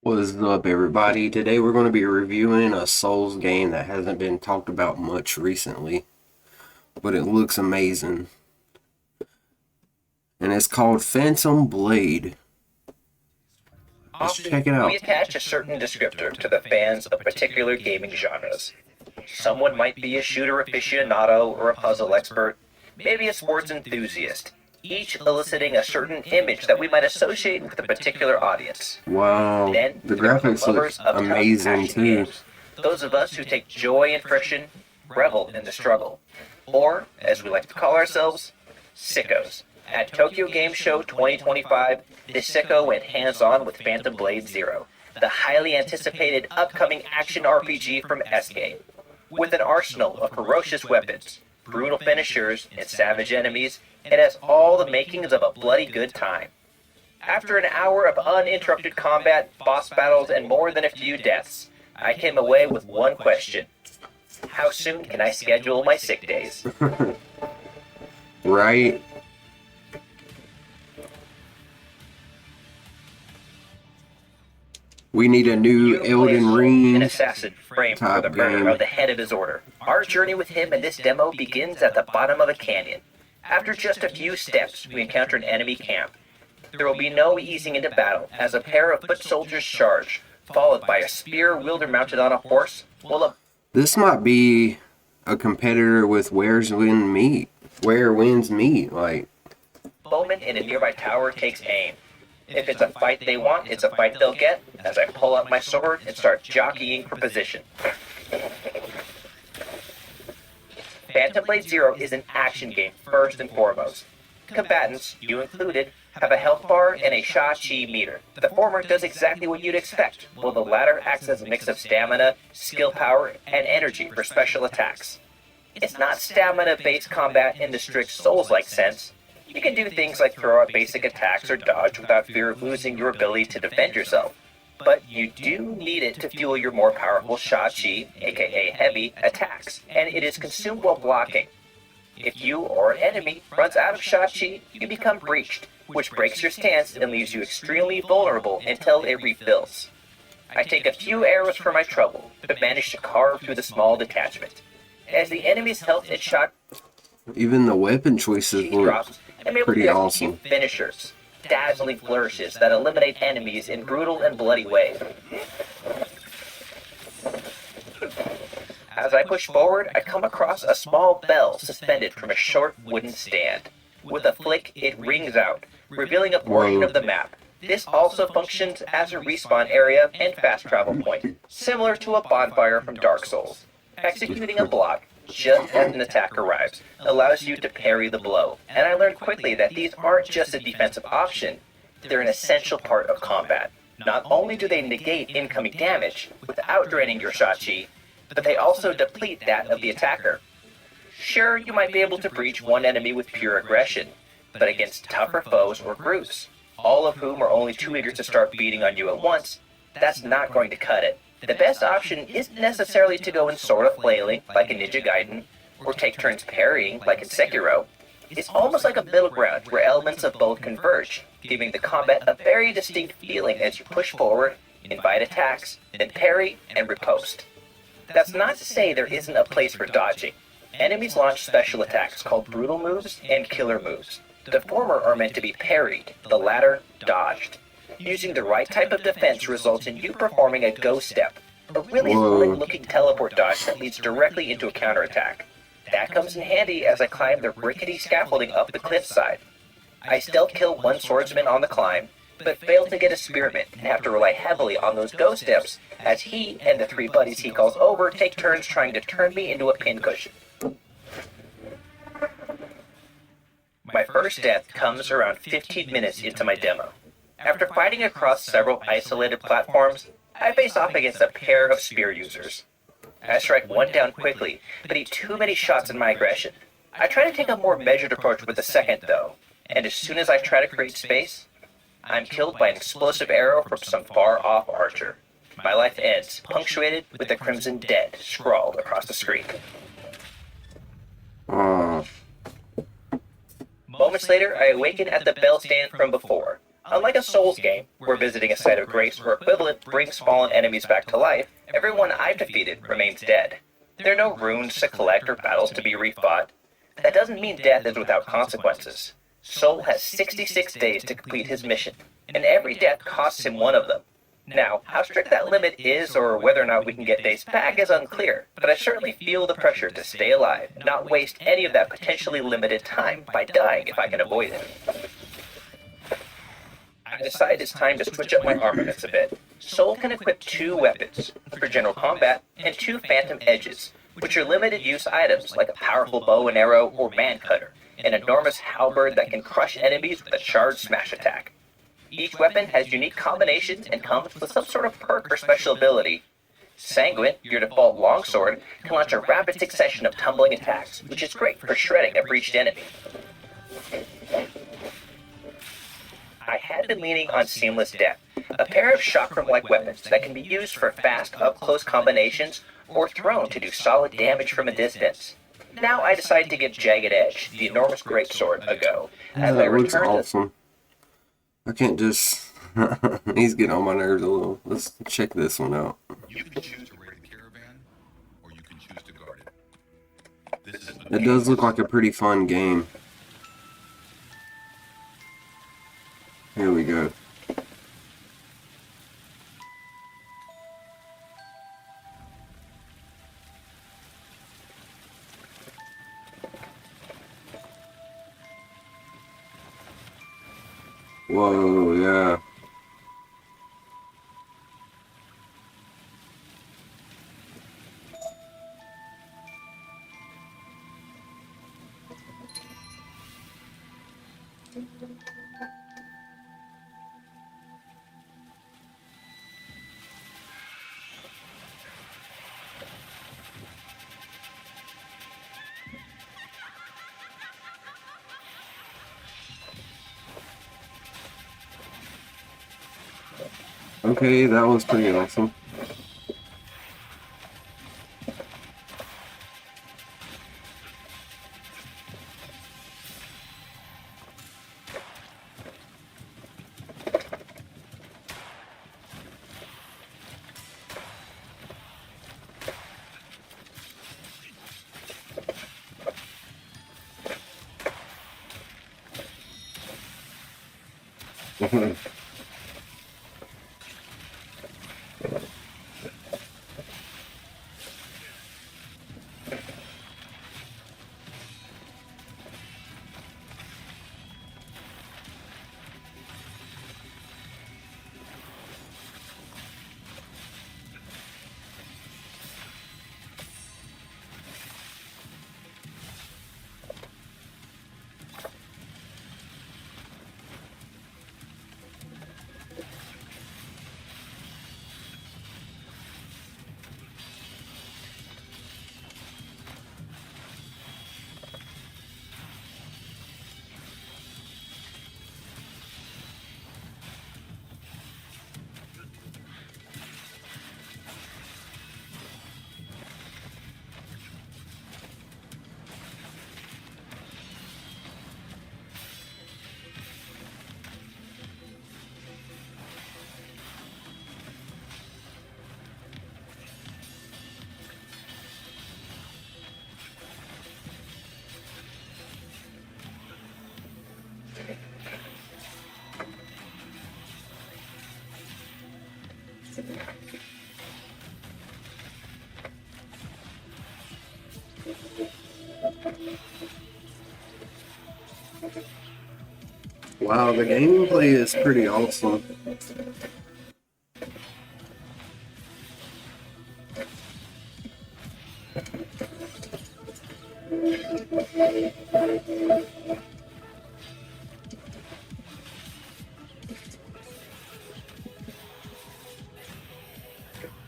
What's up, everybody? Today we're going to be reviewing a Souls game that hasn't been talked about much recently, but it looks amazing. And it's called Phantom Blade. Let's check it Often, we out. attach a certain descriptor to the fans of particular gaming genres. Someone might be a shooter aficionado or a puzzle expert, maybe a sports enthusiast, each eliciting a certain image that we might associate with a particular audience. Wow, Then, the there are the graphics look lovers of tough amazing action too. games, those of us who take joy in friction, revel in the struggle, or, as we like to call ourselves, sickos. At Tokyo Game Show 2025, this sicko went hands-on with Phantom Blade Zero, the highly anticipated upcoming action RPG from SK. With an arsenal of ferocious weapons, brutal finishers, and savage enemies, it has all the makings of a bloody good time. After an hour of uninterrupted combat, boss battles, and more than a few deaths, I came away with one question. How soon can I schedule my sick days? Right? We need a new You play Elden Soul, an Ring assassin framed for type the murder game. of the head of his order. Our journey with him in this demo begins at the bottom of a canyon. After just a few steps, we encounter an enemy camp. There will be no easing into battle, as a pair of foot soldiers charge, followed by a spear wielder mounted on a horse, will This might be a competitor with Where Winds Meet. Like, a bowman in a nearby tower takes aim. If it's a fight they want, it's a fight they'll get, as I pull out my sword and start jockeying for position. Phantom Blade Zero is an action game first and foremost. Combatants, you included, have a health bar and a Sha-Chi meter. The former does exactly what you'd expect, while the latter acts as a mix of stamina, skill power, and energy for special attacks. It's not stamina-based combat in the strict Souls-like sense. You can do things like throw out basic attacks or dodge without fear of losing your ability to defend yourself. But you do need it to fuel your more powerful Sha-Chi, aka heavy, attacks, and it is consumed while blocking. If you or an enemy runs out of Sha-Chi, you become breached, which breaks your stance and leaves you extremely vulnerable until it refills. I take a few arrows for my trouble, but manage to carve through the small detachment. As the enemy's health and Sha-Chi even the weapon choices look drops, I'm able pretty to execute awesome. finishers, dazzling flourishes that eliminate enemies in brutal and bloody ways. As I push forward, I come across a small bell suspended from a short wooden stand. With a flick, it rings out, revealing a portion of the map. This also functions as a respawn area and fast travel point, similar to a bonfire from Dark Souls. Executing a block, just as an attack arrives, allows you to parry the blow, and I learned quickly that these aren't just a defensive option, they're an essential part of combat. Not only do they negate incoming damage without draining your Sha-Chi, but they also deplete that of the attacker. Sure, you might be able to breach one enemy with pure aggression, but against tougher foes or groups, all of whom are only too eager to start beating on you at once, that's not going to cut it. The best option isn't necessarily to go in sort of flailing, like in Ninja Gaiden, or take turns parrying, like in Sekiro. It's almost like a middle ground where elements of both converge, giving the combat a very distinct feeling as you push forward, invite attacks, then parry, and riposte. That's not to say there isn't a place for dodging. Enemies launch special attacks called brutal moves and killer moves. The former are meant to be parried, the latter dodged. Using the right type of defense results in you performing a ghost step, a really slick-looking teleport dodge that leads directly into a counterattack. That comes in handy as I climb the rickety scaffolding up the cliffside. I stealth kill one swordsman on the climb, but fail to get a spearman and have to rely heavily on those ghost steps as he and the three buddies he calls over take turns trying to turn me into a pincushion. My first death comes around 15 minutes into my demo. After fighting across several isolated platforms, I face off against a pair of spear users. I strike one down quickly, but eat too many shots in my aggression. I try to take a more measured approach with the second though, and as soon as I try to create space, I'm killed by an explosive arrow from some far-off archer. My life ends, punctuated with the Crimson Dead scrawled across the screen. Uh, Moments later, I awaken at the bell stand from before. Unlike a Souls game, where visiting a site of grace or equivalent brings fallen enemies back to life, everyone I've defeated remains dead. There are no runes to collect or battles to be refought. That doesn't mean death is without consequences. Soul has 66 days to complete his mission, and every death costs him one of them. Now, how strict that limit is or whether or not we can get days back is unclear, but I certainly feel the pressure to stay alive, not waste any of that potentially limited time by dying if I can avoid it. I decide it's time to switch up my armaments a bit. Soul can equip 2 weapons for general combat and 2 phantom edges, which are limited use items like a powerful bow and arrow or man cutter, an enormous halberd that can crush enemies with a charged smash attack. Each weapon has unique combinations and comes with some sort of perk or special ability. Sanguine, your default longsword, can launch a rapid succession of tumbling attacks, which is great for shredding a breached enemy. I had been leaning on Seamless Death, a pair of chakram-like weapons that can be used for fast, up-close combinations or thrown to do solid damage from a distance. Now I decide to give Jagged Edge, the enormous greatsword, a go. Yeah, that looks awesome. I can't just... He's getting on my nerves a little. Let's check this one out. You can choose to raid the caravan, or you can choose to guard it. It does look like a pretty fun game. Here we go. Whoa, yeah. Okay, that was pretty awesome. Wow, the gameplay is pretty awesome.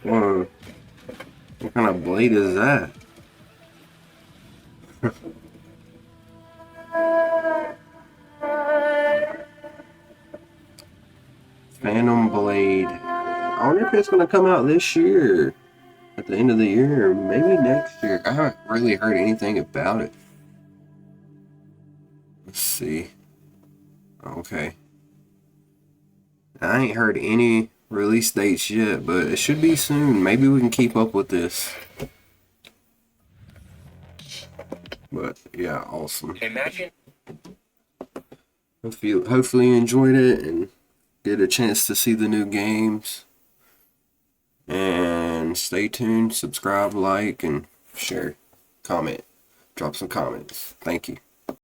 Whoa. What kind of blade is that? Phantom Blade. I wonder if it's going to come out this year. At the end of the year, or maybe next year. I haven't really heard anything about it. Let's see. Okay. I ain't heard any release dates yet, but it should be soon. Maybe we can keep up with this. But yeah, awesome. Imagine. Hopefully you enjoyed it and get a chance to see the new games. And stay tuned, subscribe, like, and share, comment, drop some comments. Thank you.